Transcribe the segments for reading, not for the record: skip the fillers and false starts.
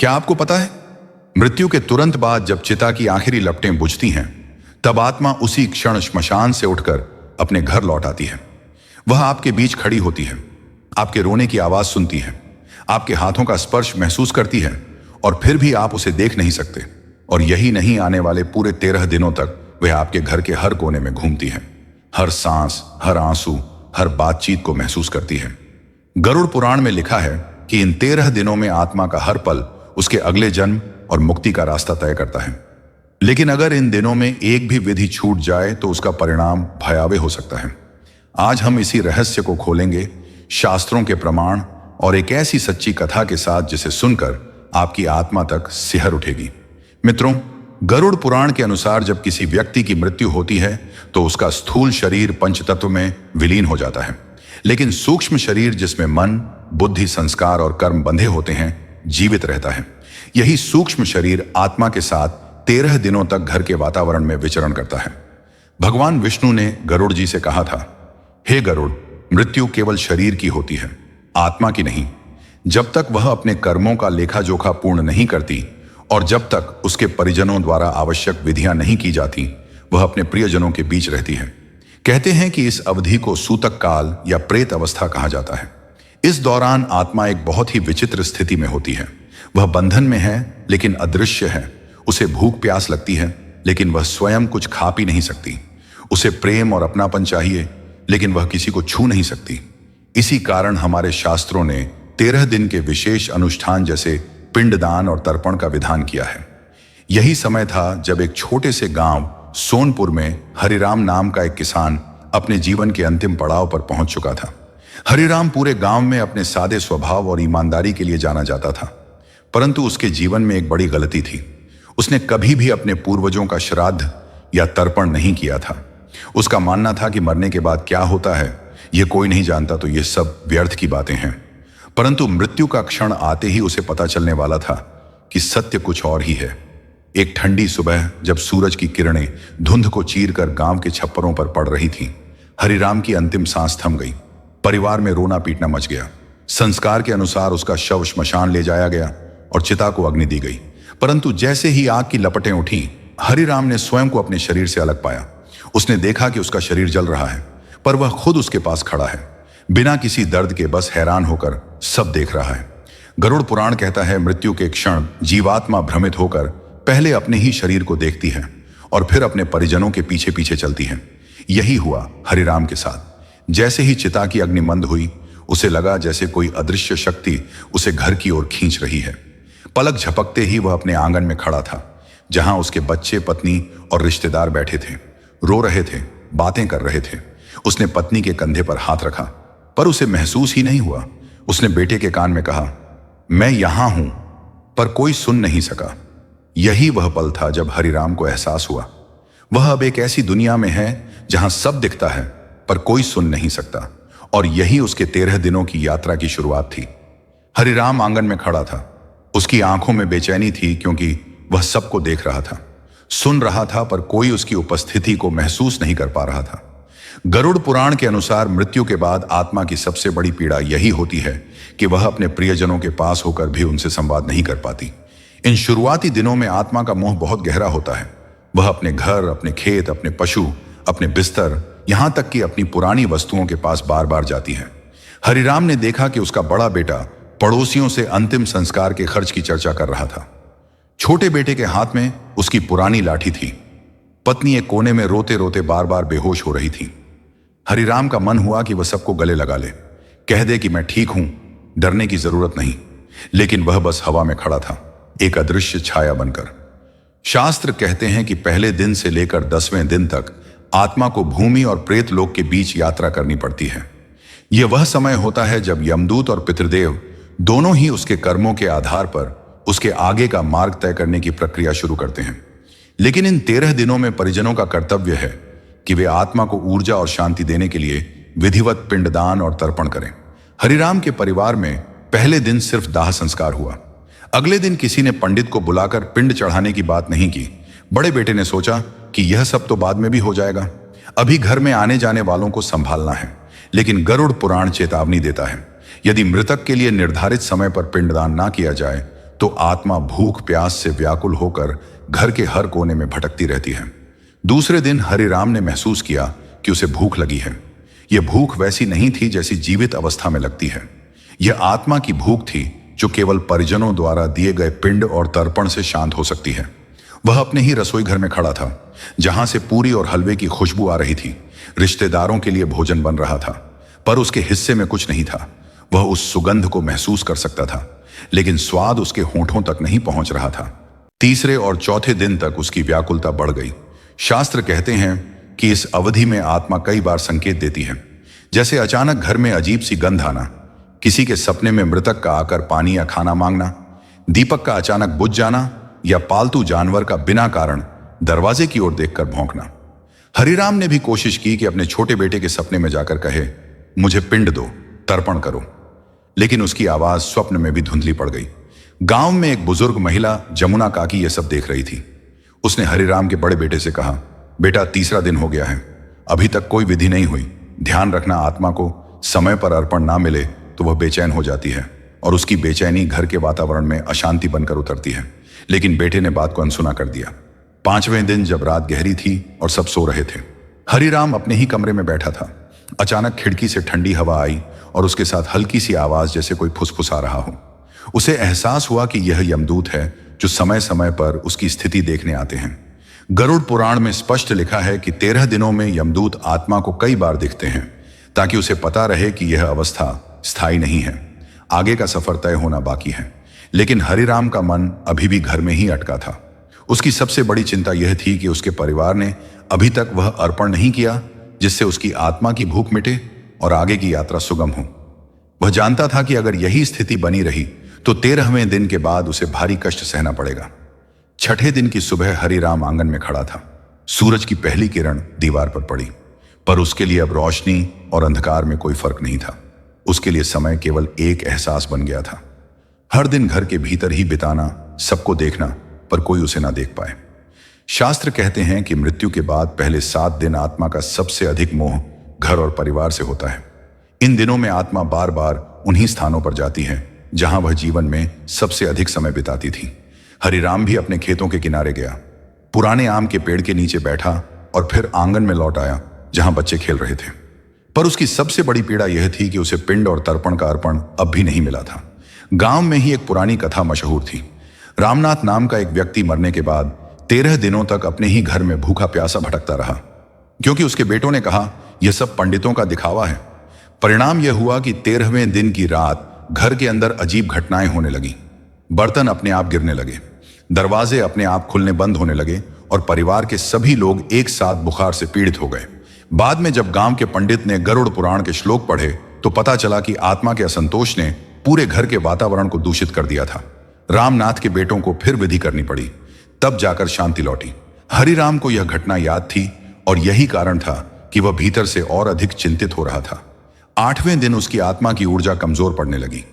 क्या आपको पता है, मृत्यु के तुरंत बाद जब चिता की आखिरी लपटें बुझती हैं, तब आत्मा उसी क्षण श्मशान से उठकर अपने घर लौट आती है। वह आपके बीच खड़ी होती है, आपके रोने की आवाज सुनती है, आपके हाथों का स्पर्श महसूस करती है, और फिर भी आप उसे देख नहीं सकते। और यही नहीं, आने वाले पूरे 13 दिनों तक वह आपके घर के हर कोने में घूमती है, हर सांस, हर आंसू, हर बातचीत को महसूस करती है। गरुड़ पुराण में लिखा है कि इन 13 दिनों में आत्मा का हर पल उसके अगले जन्म और मुक्ति का रास्ता तय करता है। लेकिन अगर इन दिनों में एक भी विधि छूट जाए तो उसका परिणाम भयावह हो सकता है। आज हम इसी रहस्य को खोलेंगे, शास्त्रों के प्रमाण और एक ऐसी सच्ची कथा के साथ जिसे सुनकर आपकी आत्मा तक सिहर उठेगी। मित्रों, गरुड़ पुराण के अनुसार जब किसी व्यक्ति की मृत्यु होती है तो उसका स्थूल शरीर पंचतत्व में विलीन हो जाता है, लेकिन सूक्ष्म शरीर जिसमें मन, बुद्धि, संस्कार और कर्म बंधे होते हैं, जीवित रहता है। यही सूक्ष्म शरीर आत्मा के साथ 13 दिनों तक घर के वातावरण में विचरण करता है। भगवान विष्णु ने गरुड़ जी से कहा था, हे गरुड़, मृत्यु केवल शरीर की होती है, आत्मा की नहीं। जब तक वह अपने कर्मों का लेखा जोखा पूर्ण नहीं करती और जब तक उसके परिजनों द्वारा आवश्यक विधियां नहीं की जाती, वह अपने प्रियजनों के बीच रहती है। कहते हैं कि इस अवधि को सूतक काल या प्रेत अवस्था कहा जाता है। इस दौरान आत्मा एक बहुत ही विचित्र स्थिति में होती है। वह बंधन में है लेकिन अदृश्य है। उसे भूख प्यास लगती है लेकिन वह स्वयं कुछ खा पी नहीं सकती। उसे प्रेम और अपनापन चाहिए लेकिन वह किसी को छू नहीं सकती। इसी कारण हमारे शास्त्रों ने 13 दिन के विशेष अनुष्ठान जैसे पिंडदान और तर्पण का विधान किया है। यही समय था जब एक छोटे से गांव सोनपुर में हरिराम नाम का एक किसान अपने जीवन के अंतिम पड़ाव पर पहुंच चुका था। हरिराम पूरे गांव में अपने सादे स्वभाव और ईमानदारी के लिए जाना जाता था, परंतु उसके जीवन में एक बड़ी गलती थी। उसने कभी भी अपने पूर्वजों का श्राद्ध या तर्पण नहीं किया था। उसका मानना था कि मरने के बाद क्या होता है यह कोई नहीं जानता, तो ये सब व्यर्थ की बातें हैं। परंतु मृत्यु का क्षण आते ही उसे पता चलने वाला था कि सत्य कुछ और ही है। एक ठंडी सुबह जब सूरज की किरणें धुंध को चीरकर गांव के छप्परों पर पड़ रही थीं, हरिराम की अंतिम सांस थम गई। परिवार में रोना पीटना मच गया। संस्कार के अनुसार उसका शव श्मशान ले जाया गया और चिता को अग्नि दी गई। परंतु जैसे ही आग की लपटें उठी, हरिराम ने स्वयं को अपने शरीर से अलग पाया। उसने देखा कि उसका शरीर जल रहा है, पर वह खुद उसके पास खड़ा है, बिना किसी दर्द के, बस हैरान होकर सब देख रहा है। गरुड़ पुराण कहता है, मृत्यु के क्षण जीवात्मा भ्रमित होकर पहले अपने ही शरीर को देखती है और फिर अपने परिजनों के पीछे पीछे चलती है। यही हुआ हरिराम के साथ। जैसे ही चिता की अग्नि मंद हुई, उसे लगा जैसे कोई अदृश्य शक्ति उसे घर की ओर खींच रही है। पलक झपकते ही वह अपने आंगन में खड़ा था, जहां उसके बच्चे, पत्नी और रिश्तेदार बैठे थे, रो रहे थे, बातें कर रहे थे। उसने पत्नी के कंधे पर हाथ रखा, पर उसे महसूस ही नहीं हुआ। उसने बेटे के कान में कहा, मैं यहां हूं, पर कोई सुन नहीं सका। यही वह पल था जब हरिराम को एहसास हुआ, वह अब एक ऐसी दुनिया में है जहां सब दिखता है पर कोई सुन नहीं सकता। और यही उसके 13 दिनों की यात्रा की शुरुआत थी। हरिराम आंगन में खड़ा था। उसकी आंखों में बेचैनी थी क्योंकि वह सबको देख रहा था, सुन रहा था, पर कोई उसकी उपस्थिति को महसूस नहीं कर पा रहा था। गरुड़ पुराण के अनुसार मृत्यु के बाद आत्मा की सबसे बड़ी पीड़ा यही होती है कि वह अपने प्रियजनों के पास होकर भी उनसे संवाद नहीं कर पाती। इन शुरुआती दिनों में आत्मा का मोह बहुत गहरा होता है। वह अपने घर, अपने खेत, अपने पशु, अपने बिस्तर, यहां तक कि अपनी पुरानी वस्तुओं के पास बार बार जाती है। हरिराम ने देखा कि उसका बड़ा बेटा पड़ोसियों से अंतिम संस्कार के खर्च की चर्चा कर रहा था। छोटे बेटे के हाथ में उसकी पुरानी लाठी थी। पत्नी एक कोने में रोते रोते बार बार बेहोश हो रही थी। हरिराम का मन हुआ कि वह सबको गले लगा ले, कह दे कि मैं ठीक हूं, डरने की जरूरत नहीं। लेकिन वह बस हवा में खड़ा था, एक अदृश्य छाया बनकर। शास्त्र कहते हैं कि पहले दिन से लेकर 10वें दिन तक आत्मा को भूमि और प्रेत लोक के बीच यात्रा करनी पड़ती है। यह वह समय होता है जब यमदूत और पितृदेव दोनों ही उसके कर्मों के आधार पर उसके आगे का मार्ग तय करने की प्रक्रिया शुरू करते हैं। लेकिन इन 13 दिनों में परिजनों का कर्तव्य है कि वे आत्मा को ऊर्जा और शांति देने के लिए विधिवत पिंडदान और तर्पण करें। हरिराम के परिवार में पहले दिन सिर्फ दाह संस्कार हुआ। अगले दिन किसी ने पंडित को बुलाकर पिंड चढ़ाने की बात नहीं की। बड़े बेटे ने सोचा कि यह सब तो बाद में भी हो जाएगा, अभी घर में आने जाने वालों को संभालना है। लेकिन गरुड़ पुराण चेतावनी देता है, यदि मृतक के लिए निर्धारित समय पर पिंडदान ना किया जाए तो आत्मा भूख प्यास से व्याकुल होकर घर के हर कोने में भटकती रहती है। दूसरे दिन हरिराम ने महसूस किया कि उसे भूख लगी है। यह भूख वैसी नहीं थी जैसी जीवित अवस्था में लगती है। यह आत्मा की भूख थी जो केवल परिजनों द्वारा दिए गए पिंड और तर्पण से शांत हो सकती है। वह अपने ही रसोई घर में खड़ा था, जहां से पूरी और हलवे की खुशबू आ रही थी। रिश्तेदारों के लिए भोजन बन रहा था, पर उसके हिस्से में कुछ नहीं था। वह उस सुगंध को महसूस कर सकता था, लेकिन स्वाद उसके होठों तक नहीं पहुंच रहा था। तीसरे और चौथे दिन तक उसकी व्याकुलता बढ़ गई। शास्त्र कहते हैं कि इस अवधि में आत्मा कई बार संकेत देती है, जैसे अचानक घर में अजीब सी गंध आना, किसी के सपने में मृतक का आकर पानी या खाना मांगना, दीपक का अचानक बुझ जाना, या पालतू जानवर का बिना कारण दरवाजे की ओर देखकर भौंकना। हरिराम ने भी कोशिश की कि अपने छोटे बेटे के सपने में जाकर कहे, मुझे पिंड दो, तर्पण करो, लेकिन उसकी आवाज स्वप्न में भी धुंधली पड़ गई। गांव में एक बुजुर्ग महिला जमुना काकी यह सब देख रही थी। उसने हरिराम के बड़े बेटे से कहा, बेटा, तीसरा दिन हो गया है, अभी तक कोई विधि नहीं हुई। ध्यान रखना, आत्मा को समय पर अर्पण ना मिले तो वह बेचैन हो जाती है और उसकी बेचैनी घर के वातावरण में अशांति बनकर उतरती है। लेकिन बेटे ने बात को अनसुना कर दिया। पांचवें दिन जब रात गहरी थी और सब सो रहे थे, हरिराम अपने ही कमरे में बैठा था। अचानक खिड़की से ठंडी हवा आई और उसके साथ हल्की सी आवाज, जैसे कोई फुसफुसा रहा हो। उसे एहसास हुआ कि यह यमदूत है जो समय समय पर उसकी स्थिति देखने आते हैं। गरुड़ पुराण में स्पष्ट लिखा है कि 13 दिनों में यमदूत आत्मा को कई बार दिखते हैं, ताकि उसे पता रहे कि यह अवस्था स्थायी नहीं है, आगे का सफर तय होना बाकी है। लेकिन हरिराम का मन अभी भी घर में ही अटका था। उसकी सबसे बड़ी चिंता यह थी कि उसके परिवार ने अभी तक वह अर्पण नहीं किया जिससे उसकी आत्मा की भूख मिटे और आगे की यात्रा सुगम हो। वह जानता था कि अगर यही स्थिति बनी रही तो 13वें दिन के बाद उसे भारी कष्ट सहना पड़ेगा। छठे दिन की सुबह हरिराम आंगन में खड़ा था। सूरज की पहली किरण दीवार पर पड़ी, पर उसके लिए अब रोशनी और अंधकार में कोई फर्क नहीं था। उसके लिए समय केवल एक एहसास बन गया था, हर दिन घर के भीतर ही बिताना, सबको देखना, पर कोई उसे ना देख पाए। शास्त्र कहते हैं कि मृत्यु के बाद पहले 7 दिन आत्मा का सबसे अधिक मोह घर और परिवार से होता है। इन दिनों में आत्मा बार बार उन्हीं स्थानों पर जाती है जहां वह जीवन में सबसे अधिक समय बिताती थी। हरिराम भी अपने खेतों के किनारे गया, पुराने आम के पेड़ के नीचे बैठा और फिर आंगन में लौट आया जहां बच्चे खेल रहे थे। पर उसकी सबसे बड़ी पीड़ा यह थी कि उसे पिंड और तर्पण का अर्पण अब भी नहीं मिला था। गांव में ही एक पुरानी कथा मशहूर थी। रामनाथ नाम का एक व्यक्ति मरने के बाद 13 दिनों तक अपने ही घर में भूखा प्यासा भटकता रहा, क्योंकि उसके बेटों ने कहा यह सब पंडितों का दिखावा है। परिणाम यह हुआ कि 13वें दिन की रात घर के अंदर अजीब घटनाएं होने लगी। बर्तन अपने आप गिरने लगे, दरवाजे अपने आप खुलने बंद होने लगे और परिवार के सभी लोग एक साथ बुखार से पीड़ित हो गए। बाद में जब गांव के पंडित ने गरुड़ पुराण के श्लोक पढ़े तो पता चला कि आत्मा के असंतोष ने पूरे घर के वातावरण को दूषित कर दिया था। रामनाथ के बेटों को फिर विधि करनी पड़ी, तब जाकर शांति लौटी। हरिराम को यह घटना याद थी और यही कारण था कि वह भीतर से और अधिक चिंतित हो रहा था। 8वें दिन उसकी आत्मा की ऊर्जा कमजोर पड़ने लगी।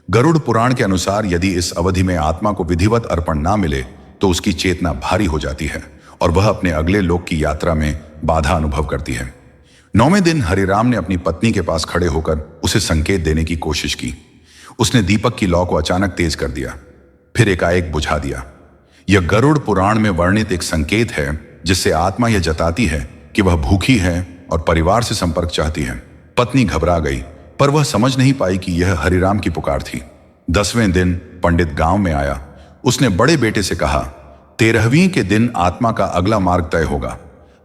गरुड़ पुराण के अनुसार यदि इस अवधि में आत्मा को विधिवत अर्पण ना मिले तो उसकी चेतना भारी हो जाती है और वह अपने अगले लोक की यात्रा में बाधा अनुभव करती है। 9वें दिन हरिराम ने अपनी पत्नी के पास खड़े होकर उसे संकेत देने की कोशिश की। उसने दीपक की लौ को अचानक तेज कर दिया, फिर एकाएक बुझा दिया। यह गरुड़ पुराण में वर्णित एक संकेत है जिससे आत्मा यह जताती है कि वह भूखी है और परिवार से संपर्क चाहती है। पत्नी घबरा गई, पर वह समझ नहीं पाई कि यह हरिराम की पुकार थी। 10वें दिन पंडित गांव में आया। उसने बड़े बेटे से कहा, 13वीं के दिन आत्मा का अगला मार्ग तय होगा।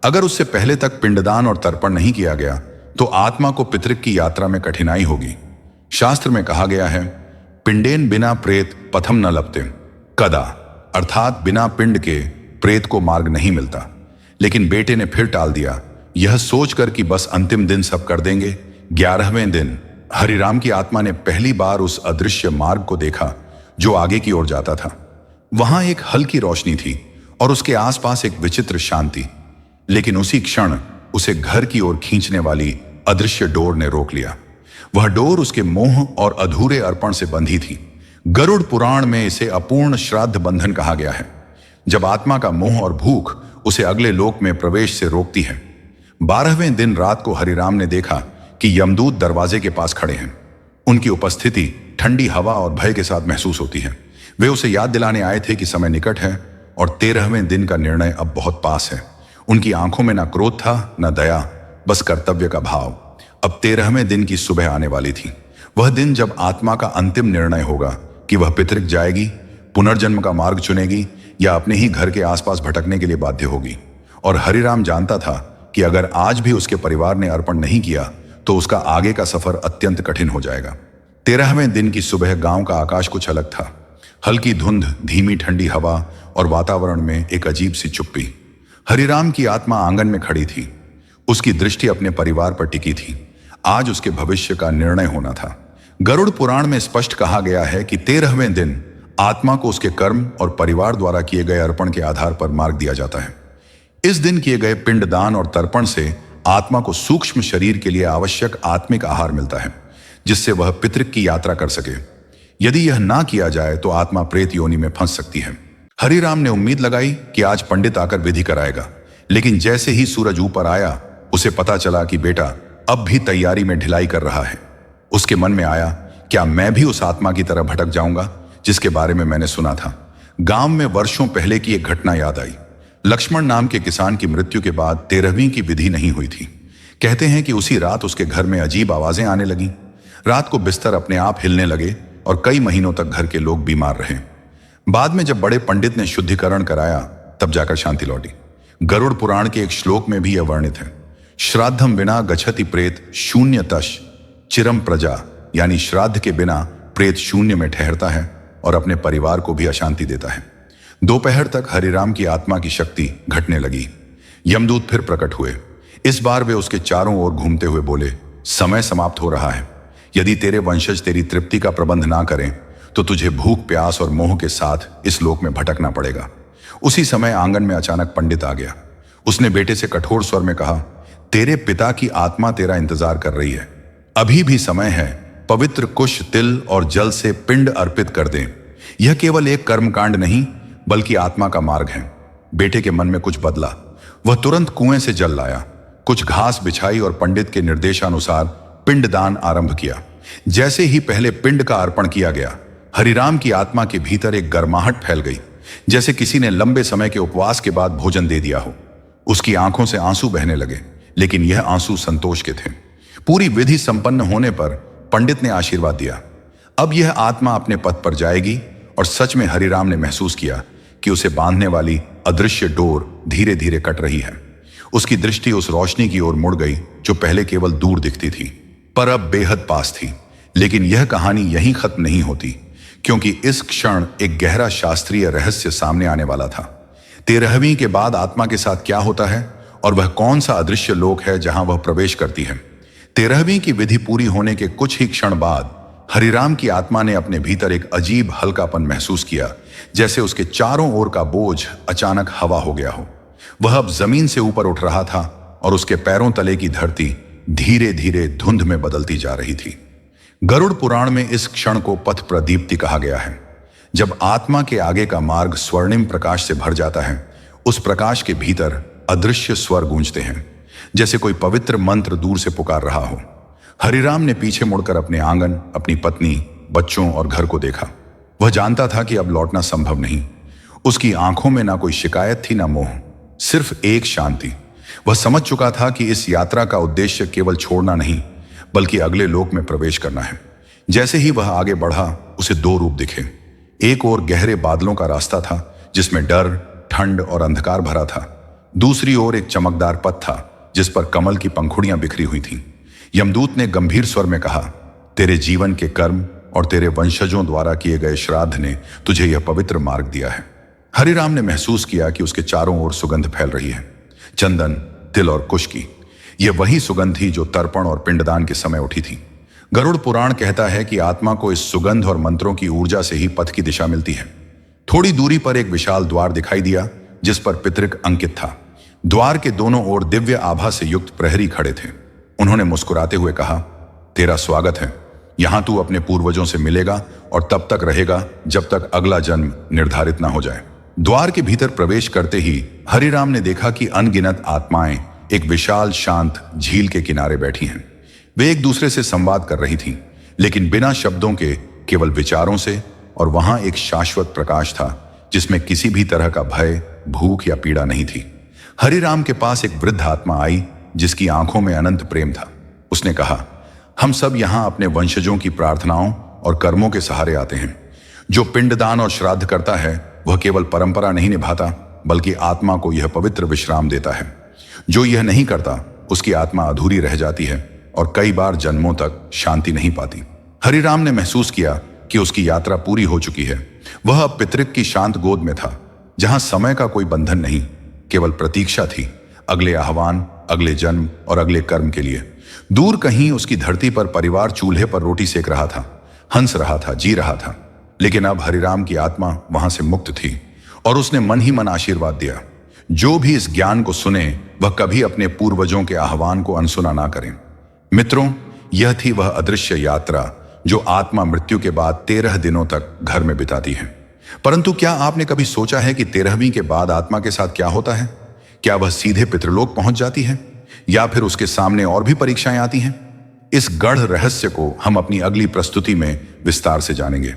अगर उससे पहले तक पिंडदान और तर्पण नहीं किया गया तो आत्मा को पितृक की यात्रा में कठिनाई होगी। शास्त्र में कहा गया है, पिंडेन बिना प्रेत पथम न लपते, कदा, अर्थात बिना पिंड के प्रेत को मार्ग नहीं मिलता। लेकिन बेटे ने फिर टाल दिया, यह सोचकर कि बस अंतिम दिन सब कर देंगे। 11वें दिन हरिराम की आत्मा ने पहली बार उस अदृश्य मार्ग को देखा जो आगे की ओर जाता था। वहां एक हल्की रोशनी थी और उसके आसपास एक विचित्र शांति। लेकिन उसी क्षण उसे घर की ओर खींचने वाली अदृश्य डोर ने रोक लिया। वह डोर उसके मोह और अधूरे अर्पण से बंधी थी। गरुड़ पुराण में इसे अपूर्ण श्राद्ध बंधन कहा गया है, जब आत्मा का मोह और भूख उसे अगले लोक में प्रवेश से रोकती है। 12वें दिन रात को हरिराम ने देखा कि यमदूत दरवाजे के पास खड़े हैं। उनकी उपस्थिति ठंडी हवा और भय के साथ महसूस होती है। वे उसे याद दिलाने आए थे कि समय निकट है और 13वें दिन का निर्णय अब बहुत पास है। उनकी आंखों में न क्रोध था न दया, बस कर्तव्य का भाव। अब 13वें दिन की सुबह आने वाली थी, वह दिन जब आत्मा का अंतिम निर्णय होगा कि वह पितृक जाएगी, पुनर्जन्म का मार्ग चुनेगी या अपने ही घर के आसपास भटकने के लिए बाध्य होगी। और हरिराम जानता था कि अगर आज भी उसके परिवार ने अर्पण नहीं किया तो उसका आगे का सफर अत्यंत कठिन हो जाएगा। 13वें दिन की सुबह गांव का आकाश कुछ अलग था। हल्की धुंध, धीमी ठंडी हवा और वातावरण में एक अजीब सी चुप्पी। हरिराम की आत्मा आंगन में खड़ी थी। उसकी दृष्टि अपने परिवार पर टिकी थी। आज उसके भविष्य का निर्णय होना था। गरुड़ पुराण में स्पष्ट कहा गया है कि 13वें दिन आत्मा को उसके कर्म और परिवार द्वारा किए गए अर्पण के आधार पर मार्ग दिया जाता है। इस दिन किए गए पिंडदान और तर्पण से आत्मा को सूक्ष्म शरीर के लिए आवश्यक आत्मिक आहार मिलता है, जिससे वह पितृक की यात्रा कर सके। यदि यह ना किया जाए तो आत्मा प्रेत योनि में फंस सकती है। हरिराम ने उम्मीद लगाई कि आज पंडित आकर विधि कराएगा, लेकिन जैसे ही सूरज ऊपर आया उसे पता चला कि बेटा अब भी तैयारी में ढिलाई कर रहा है। उसके मन में आया, क्या मैं भी उस आत्मा की तरह भटक जाऊंगा जिसके बारे में मैंने सुना था। गांव में वर्षों पहले की एक घटना याद आई। लक्ष्मण नाम के किसान की मृत्यु के बाद 13वीं की विधि नहीं हुई थी। कहते हैं कि उसी रात उसके घर में अजीब आवाजें आने लगी। रात को बिस्तर अपने आप हिलने लगे और कई महीनों तक घर के लोग बीमार रहे। बाद में जब बड़े पंडित ने शुद्धिकरण कराया तब जाकर शांति लौटी। गरुड़ पुराण के एक श्लोक में भी यह वर्णित है, श्राद्धम बिना गच्छति प्रेत शून्यतश चिरम प्रजा, यानी श्राद्ध के बिना प्रेत शून्य में ठहरता है और अपने परिवार को भी अशांति देता है। दोपहर तक हरिराम की आत्मा की शक्ति घटने लगी। यमदूत फिर प्रकट हुए। इस बार वे उसके चारों ओर घूमते हुए बोले, समय समाप्त हो रहा है। यदि तेरे वंशज तेरी तृप्ति का प्रबंध ना करें तो तुझे भूख, प्यास और मोह के साथ इस लोक में भटकना पड़ेगा। उसी समय आंगन में अचानक पंडित आ गया। उसने बेटे से कठोर स्वर में कहा, तेरे पिता की आत्मा तेरा इंतजार कर रही है। अभी भी समय है। पवित्र कुश, तिल और जल से पिंड अर्पित कर दें। यह केवल एक कर्मकांड नहीं बल्कि आत्मा का मार्ग है। बेटे के मन में कुछ बदला। वह तुरंत कुएं से जल लाया, कुछ घास बिछाई और पंडित के निर्देशानुसार पिंडदान आरंभ किया। जैसे ही पहले पिंड का अर्पण किया गया, हरिराम की आत्मा के भीतर एक गर्माहट फैल गई, जैसे किसी ने लंबे समय के उपवास के बाद भोजन दे दिया हो। उसकी आंखों से आंसू बहने लगे, लेकिन यह आंसू संतोष के थे। पूरी विधि संपन्न होने पर पंडित ने आशीर्वाद दिया। अब यह आत्मा अपने पथ पर जाएगी। और सच में हरिराम ने महसूस किया कि उसे बांधने वाली अदृश्य डोर धीरे धीरे कट रही है। उसकी दृष्टि उस रोशनी की ओर मुड़ गई जो पहले केवल दूर दिखती थी, पर अब बेहद पास थी। लेकिन यह कहानी यहीं खत्म नहीं होती, क्योंकि इस क्षण एक गहरा शास्त्रीय रहस्य सामने आने वाला था। 13वीं के बाद आत्मा के साथ क्या होता है और वह कौन सा अदृश्य लोक है जहां वह प्रवेश करती है। 13वीं की विधि पूरी होने के कुछ ही क्षण बाद हरिराम की आत्मा ने अपने भीतर एक अजीब हल्कापन महसूस किया, जैसे उसके चारों ओर का बोझ अचानक हवा हो गया हो। वह अब जमीन से ऊपर उठ रहा था और उसके पैरों तले की धरती धीरे धीरे धुंध में बदलती जा रही थी। गरुड़ पुराण में इस क्षण को पथ प्रदीप्ति कहा गया है। जब आत्मा के आगे का मार्ग स्वर्णिम प्रकाश से भर जाता है, उस प्रकाश के भीतर अदृश्य स्वर गूंजते हैं, जैसे कोई पवित्र मंत्र दूर से पुकार रहा हो। हरिराम ने पीछे मुड़कर अपने आंगन, अपनी पत्नी, बच्चों और घर को देखा। वह जानता था कि अब लौटना संभव नहीं। उसकी आंखों में ना कोई शिकायत थी ना मोह, सिर्फ एक शांति। वह समझ चुका था कि इस यात्रा का उद्देश्य केवल छोड़ना नहीं बल्कि अगले लोक में प्रवेश करना है। जैसे ही वह आगे बढ़ा, उसे दो रूप दिखे। एक ओर गहरे बादलों का रास्ता था जिसमें डर, ठंड और अंधकार भरा था। दूसरी ओर एक चमकदार पथ था जिस पर कमल की पंखुड़ियां बिखरी हुई थीं। यमदूत ने गंभीर स्वर में कहा, तेरे जीवन के कर्म और तेरे वंशजों द्वारा किए गए श्राद्ध ने तुझे यह पवित्र मार्ग दिया है। हरिराम ने महसूस किया कि उसके चारों ओर सुगंध फैल रही है, चंदन, तिल और कुश की। यह वही सुगंध थी जो तर्पण और पिंडदान के समय उठी थी। गरुड़ पुराण कहता है कि आत्मा को इस सुगंध और मंत्रों की ऊर्जा से ही पथ की दिशा मिलती है। थोड़ी दूरी पर एक विशाल द्वार दिखाई दिया जिस पर पितृक अंकित था। द्वार के दोनों ओर दिव्य आभा से युक्त प्रहरी खड़े थे। उन्होंने मुस्कुराते हुए कहा, तेरा स्वागत है। यहां तू अपने पूर्वजों से मिलेगा और तब तक रहेगा जब तक अगला जन्म निर्धारित ना हो जाए। द्वार के भीतर प्रवेश करते ही हरिराम ने देखा कि अनगिनत आत्माएं एक विशाल शांत झील के किनारे बैठी हैं। वे एक दूसरे से संवाद कर रही थीं, लेकिन बिना शब्दों के, केवल विचारों से, और वहां एक शाश्वत प्रकाश था जिसमें किसी भी तरह का भय, भूख या पीड़ा नहीं थी। हरिराम के पास एक वृद्ध आत्मा आई जिसकी आंखों में अनंत प्रेम था। उसने कहा, हम सब यहां अपने वंशजों की प्रार्थनाओं और कर्मों के सहारे आते हैं। जो पिंडदान और श्राद्ध करता है वह केवल परंपरा नहीं निभाता बल्कि आत्मा को यह पवित्र विश्राम देता है। जो यह नहीं करता उसकी आत्मा अधूरी रह जाती है और कई बार जन्मों तक शांति नहीं पाती। हरिराम ने महसूस किया कि उसकी यात्रा पूरी हो चुकी है। वह अब पितृक की शांत गोद में था, जहां समय का कोई बंधन नहीं, केवल प्रतीक्षा थी अगले आह्वान, अगले जन्म और अगले कर्म के लिए। दूर कहीं उसकी धरती पर परिवार चूल्हे पर रोटी सेक रहा था, हंस रहा था, जी रहा था। लेकिन अब हरिराम की आत्मा वहां से मुक्त थी और उसने मन ही मन आशीर्वाद दिया, जो भी इस ज्ञान को सुने वह कभी अपने पूर्वजों के आह्वान को अनसुना ना करें। मित्रों, यह थी वह अदृश्य यात्रा जो आत्मा मृत्यु के बाद 13 दिनों तक घर में बिताती है। परंतु क्या आपने कभी सोचा है कि 13वीं के बाद आत्मा के साथ क्या होता है? क्या वह सीधे पितृलोक पहुंच जाती है या फिर उसके सामने और भी परीक्षाएं आती हैं? इस गढ़ रहस्य को हम अपनी अगली प्रस्तुति में विस्तार से जानेंगे।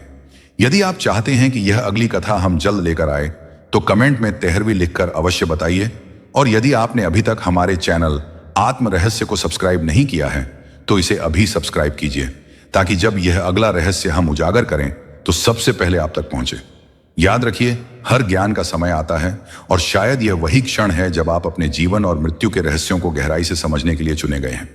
यदि आप चाहते हैं कि यह अगली कथा हम जल्द लेकर आए तो कमेंट में 13वीं लिखकर अवश्य बताइए। और यदि आपने अभी तक हमारे चैनल आत्म रहस्य को सब्सक्राइब नहीं किया है तो इसे अभी सब्सक्राइब कीजिए, ताकि जब यह अगला रहस्य हम उजागर करें तो सबसे पहले आप तक पहुंचे। याद रखिए, हर ज्ञान का समय आता है और शायद यह वही क्षण है जब आप अपने जीवन और मृत्यु के रहस्यों को गहराई से समझने के लिए चुने गए हैं।